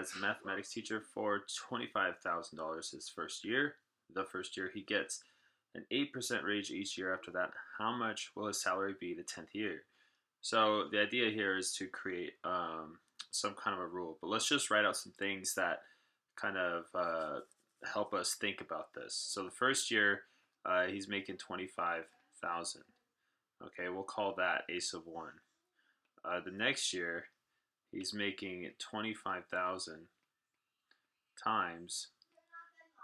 as a mathematics teacher for $25,000 his first year. The first year he gets an 8% raise each year after that. How much will his salary be the 10th year? So the idea here is to create some kind of a rule. But let's just write out some things that kind of help us think about this. So the first year he's making 25,000. Okay, we'll call that a sub 1. The next year he's making 25,000 times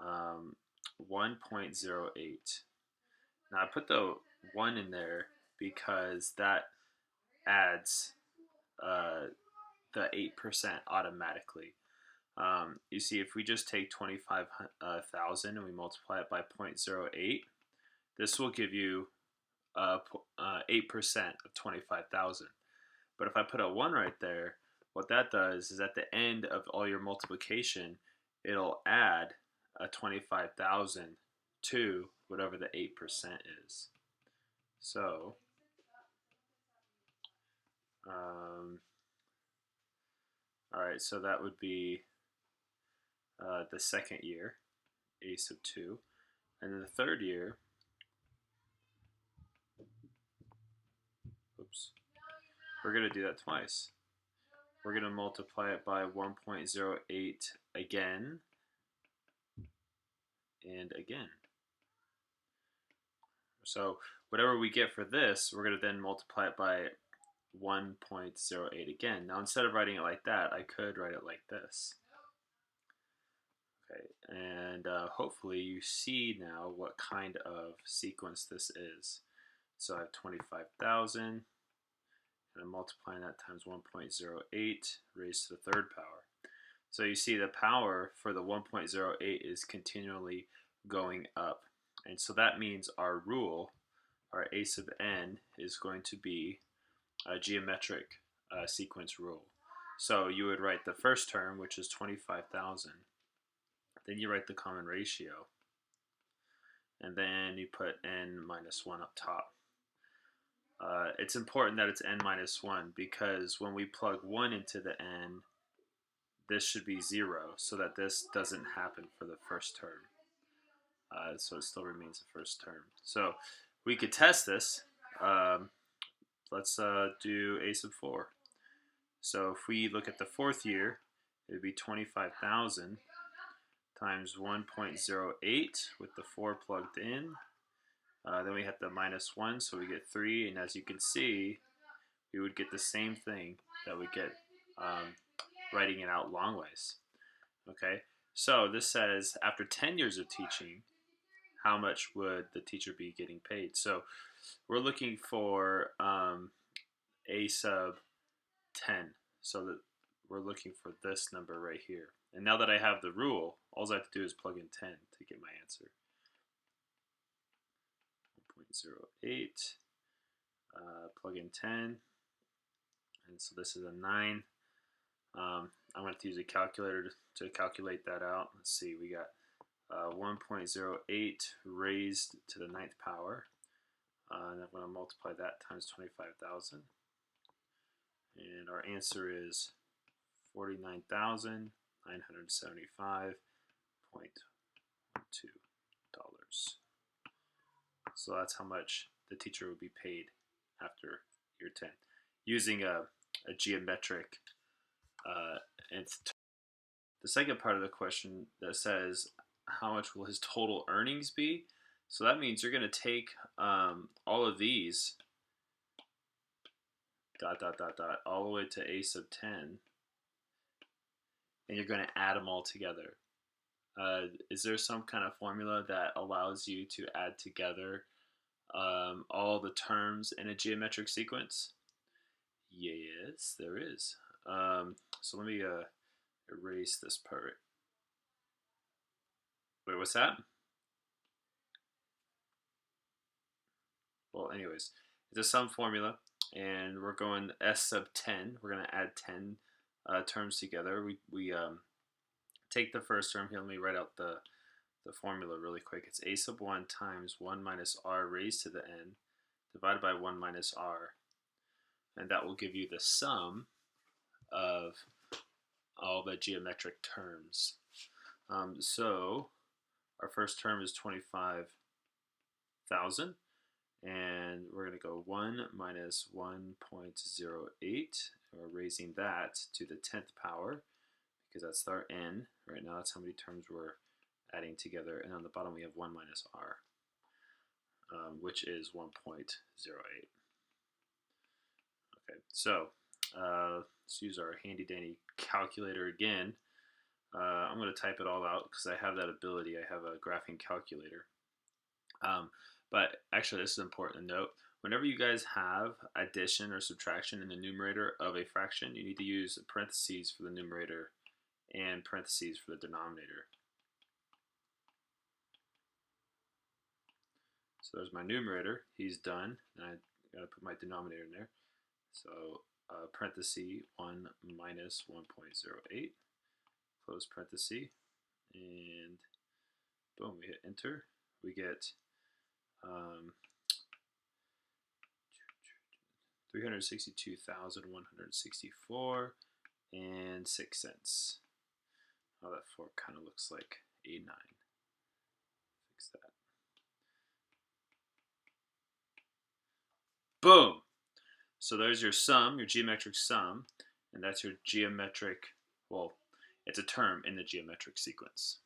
1.08. Now I put the 1 in there because that adds the 8% automatically. You see, if we just take 25,000 and we multiply it by 0.08, this will give you 8% of 25,000. But if I put a 1 right there, what that does is at the end of all your multiplication, it'll add a 25,000 to whatever the 8% is. So, all right, so that would be the second year, a sub 2. And then the third year, oops, we're going to do that twice. We're going to multiply it by 1.08 again and again. So whatever we get for this, we're going to then multiply it by 1.08 again. Now instead of writing it like that, I could write it like this. Okay, and hopefully you see now what kind of sequence this is. So I have 25,000, and I'm multiplying that times 1.08 raised to the third power. So you see the power for the 1.08 is continually going up. And so that means our rule, our a sub n, is going to be a geometric sequence rule. So you would write the first term, which is 25,000. Then you write the common ratio. And then you put n minus 1 up top. It's important that it's n minus 1 because when we plug 1 into the n, this should be 0 so that this doesn't happen for the first term. So it still remains the first term. So we could test this. Let's do a sub 4. So if we look at the fourth year, it would be 25,000 times 1.08 with the 4 plugged in. Then we have the minus 1, so we get 3. And as you can see, we would get the same thing that we get writing it out long ways. Okay, so this says after 10 years of teaching, how much would the teacher be getting paid? So we're looking for a sub 10. So that we're looking for this number right here. And now that I have the rule, all I have to do is plug in 10 to get my answer. 1.08, plug in 10, and so this is a 9. I'm going to use a calculator to calculate that out. Let's see, we got 1.08 raised to the 9th power, and I'm going to multiply that times 25,000, and our answer is $49,975.12. So that's how much the teacher would be paid after year 10, using a geometric. And the second part of the question that says, how much will his total earnings be? So that means you're going to take all of these, all the way to a sub 10, and you're going to add them all together. Is there some kind of formula that allows you to add together all the terms in a geometric sequence? Yes, there is. So let me erase this part. Wait, what's that? Well, anyways, it's a sum formula, and we're going S sub 10. We're going to add 10 terms together. We take the first term here. Let me write out the formula really quick. It's a sub 1 times 1 minus r raised to the n divided by 1 minus r. And that will give you the sum of all the geometric terms. So our first term is 25,000, and we're going to go 1 minus 1.08. We're raising that to the 10th power because that's our n. Right now that's how many terms we're adding together. And on the bottom we have 1 minus r, which is 1.08. Okay, so let's use our handy dandy calculator again. I'm going to type it all out because I have that ability. I have a graphing calculator. But actually, this is important to note. Whenever you guys have addition or subtraction in the numerator of a fraction, you need to use parentheses for the numerator and parentheses for the denominator. So there's my numerator. He's done. And I got to put my denominator in there. So parenthesis 1 minus 1.08, close parenthesis, and boom, we hit enter. We get 362,164 and 6 cents. Oh, that fork kind of looks like a 9. Fix that. Boom! So there's your sum, your geometric sum, and that's your geometric, well, it's a term in the geometric sequence.